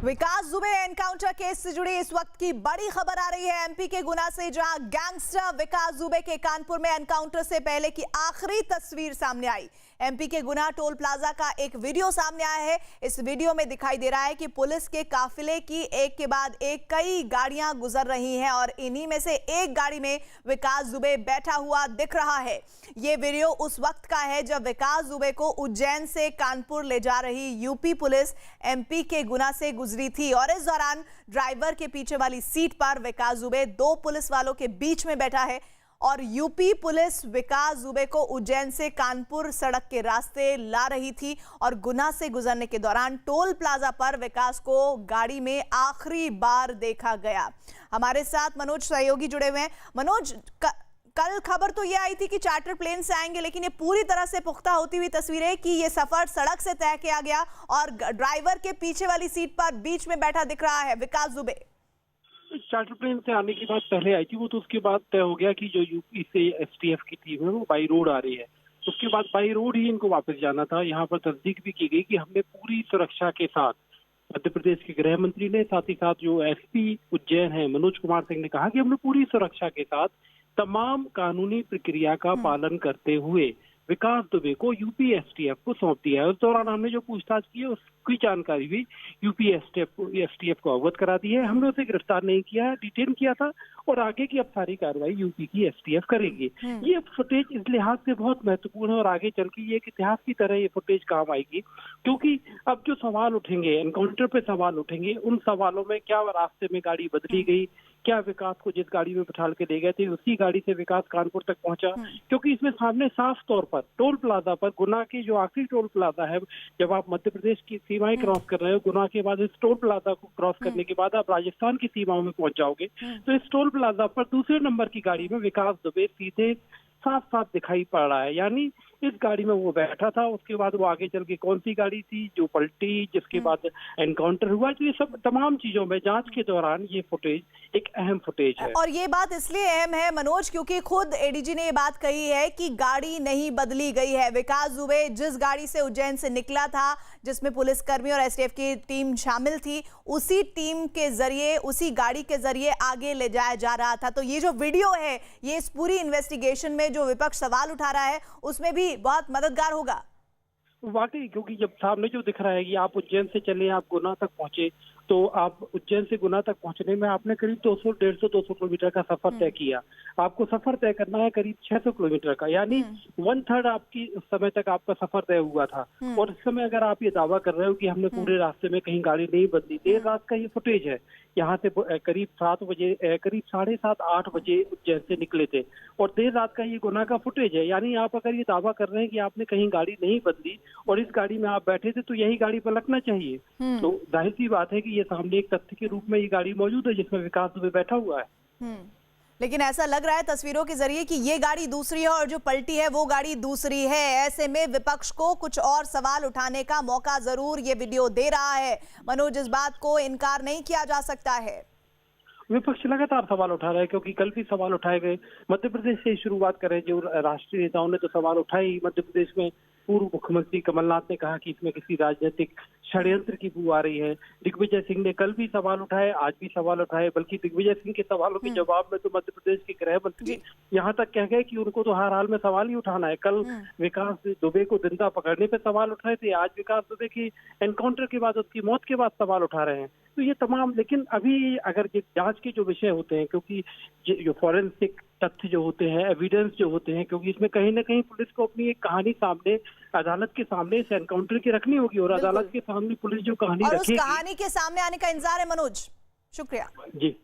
विकास Dubey encounter case से जुड़ी इस वक्त की बड़ी खबर आ रही है एमपी के गुना से, जहां गैंगस्टर विकास दुबे के कानपुर में एनकाउंटर से पहले की आखिरी तस्वीर सामने आई। एमपी के गुना टोल प्लाजा का एक वीडियो सामने आया है। इस वीडियो में दिखाई दे रहा है कि पुलिस के काफिले की एक के बाद एक कई गाड़ियां गुजर रही हैं और इन्हीं में से एक गाड़ी में विकास दुबे बैठा हुआ दिख रहा है। ये वीडियो उस वक्त का है जब विकास दुबे को उज्जैन से कानपुर ले जा रही यूपी पुलिस एमपी के गुना से गुजरी थी और इस दौरान ड्राइवर के पीछे वाली सीट पर विकास दुबे दो पुलिस वालों के बीच में बैठा है और यूपी पुलिस विकास दुबे को उज्जैन से कानपुर सड़क के रास्ते ला रही थी और गुना से गुजरने के दौरान टोल प्लाजा पर विकास को गाड़ी में आखिरी बार देखा गया। हमारे साथ मनोज सहयोगी जुड़े हुए हैं। मनोज, कल खबर तो ये आई थी कि चार्टर प्लेन से आएंगे, लेकिन ये पूरी तरह से पुख्ता होती हुई तस्वीरें कि ये सफर सड़क से तय किया गया और ड्राइवर के पीछे वाली सीट पर बीच में बैठा दिख रहा है विकास दुबे। चार्टर प्लेन से आने की बात पहले आई थी, वो तो उसके बाद तय हो गया कि जो यूपी से एसटीएफ की टीम है वो बाई रोड आ रही है। उसके बाद बाई रोड ही इनको वापस जाना था। यहाँ पर तस्दीक भी की गई कि हमने पूरी सुरक्षा के साथ, मध्य प्रदेश के गृह मंत्री ने, साथ ही साथ जो एसपी उज्जैन है मनोज कुमार सिंह ने कहा कि हमने पूरी सुरक्षा के साथ तमाम कानूनी प्रक्रिया का पालन करते हुए विकास दुबे को यूपी एसटीएफ को सौंप दिया है। उस दौरान हमने जो पूछताछ की है उसकी जानकारी भी यूपी एसटीएफ को अवगत करा दी है। हमने उसे गिरफ्तार नहीं किया, डिटेन किया था और आगे की अब सारी कार्रवाई यूपी की एसटीएफ करेगी। ये फुटेज इस लिहाज से बहुत महत्वपूर्ण है और आगे चल के ये एक इतिहास की तरह ये फुटेज काम आएगी, क्योंकि अब जो सवाल उठेंगे, एनकाउंटर पे सवाल उठेंगे, उन सवालों में क्या रास्ते में गाड़ी बदली गई, क्या विकास को जिस गाड़ी में बिठाल के ले गए थे उसी गाड़ी से विकास कानपुर तक पहुंचा, क्योंकि इसमें सामने साफ तौर पर टोल प्लाजा पर, गुना की जो आखिरी टोल प्लाजा है, जब आप मध्य प्रदेश की सीमाएं क्रॉस कर रहे हो, गुना के बाद इस टोल प्लाजा को क्रॉस करने के बाद आप राजस्थान की सीमाओं में पहुंच जाओगे, तो इस टोल प्लाजा पर दूसरे नंबर की गाड़ी में विकास दुबे सीधे साफ साफ दिखाई पड़ रहा है। यानी इस गाड़ी में वो बैठा था, उसके बाद वो आगे चल के कौन सी गाड़ी थी जो पलटी, जिसके बाद एनकाउंटर हुआ, तो ये सब तमाम चीजों में जांच के दौरान ये फुटेज एक अहम फुटेज है। और ये बात इसलिए अहम है मनोज क्योंकि खुद एडीजी ने ये बात कही है कि गाड़ी नहीं बदली गई है। विकास दुबे जिस गाड़ी से उज्जैन से निकला था, जिसमें पुलिसकर्मी और एसटीएफ की टीम शामिल थी, उसी टीम के जरिए, उसी गाड़ी के जरिए आगे ले जाया जा रहा था। तो ये जो वीडियो है, ये इस पूरी इन्वेस्टिगेशन में जो विपक्ष सवाल उठा रहा है उसमें भी बहुत मददगार होगा। वाकई, क्योंकि जब सामने जो दिख रहा है कि आप उज्जैन से चले, आप गुना तक पहुंचे, तो आप उज्जैन से गुना तक पहुंचने में आपने करीब 200 किलोमीटर का सफर तय किया। आपको सफर तय करना है करीब 600 किलोमीटर का, यानी 1/3 आपकी उस समय तक आपका सफर तय हुआ था। और इस समय अगर आप ये दावा कर रहे हो कि हमने पूरे रास्ते में कहीं गाड़ी नहीं बदली, देर रात का ये फुटेज है। यहाँ से करीब 7 बजे, करीब 7:30-8 बजे उज्जैन से निकले थे और देर रात का ये गुना का फुटेज है। यानी आप अगर ये दावा कर रहे हैं कि आपने कहीं गाड़ी नहीं बदली और इस गाड़ी में आप बैठे थे, तो यही गाड़ी पलटना चाहिए। तो जाहिर सी बात है कि ये सामने एक तथ्य के रूप में ये गाड़ी मौजूद है जिसमें विकास दुबे बैठा हुआ है। लेकिन ऐसा लग रहा है तस्वीरों के जरिए कि ये गाड़ी दूसरी है और जो पलटी है वो गाड़ी दूसरी है। ऐसे में विपक्ष को कुछ और सवाल उठाने का मौका जरूर ये वीडियो दे रहा है। मनोज, इस बात को इनकार नहीं किया जा सकता है। विपक्ष लगातार सवाल उठा रहा है, क्योंकि कल भी सवाल उठाए गए। मध्य प्रदेश से शुरुआत करें, जो राष्ट्रीय नेताओं ने तो सवाल उठाए ही। मध्य प्रदेश में पूर्व मुख्यमंत्री कमलनाथ ने कहा कि इसमें किसी राजनीतिक षड्यंत्र की बू आ रही है। दिग्विजय सिंह ने कल भी सवाल उठाए, आज भी सवाल उठाए, बल्कि दिग्विजय सिंह के सवालों के जवाब में तो मध्य प्रदेश के गृह मंत्री यहाँ तक कह गए कि उनको तो हर हाल में सवाल ही उठाना है। कल विकास दुबे को जिंदा पकड़ने पे सवाल उठाए थे, आज विकास दुबे की एनकाउंटर के बाद, उसकी मौत के बाद सवाल उठा रहे हैं। तो ये तमाम, लेकिन अभी अगर जांच के जो विषय होते हैं, क्योंकि जो फॉरेंसिक तथ्य जो होते हैं, एविडेंस जो होते हैं, क्योंकि इसमें कहीं ना कहीं पुलिस को अपनी एक कहानी सामने, अदालत के सामने इस एनकाउंटर की रखनी होगी और अदालत के सामने पुलिस जो कहानी रखेगी, उस कहानी के सामने आने का इंतजार है। मनोज, शुक्रिया जी।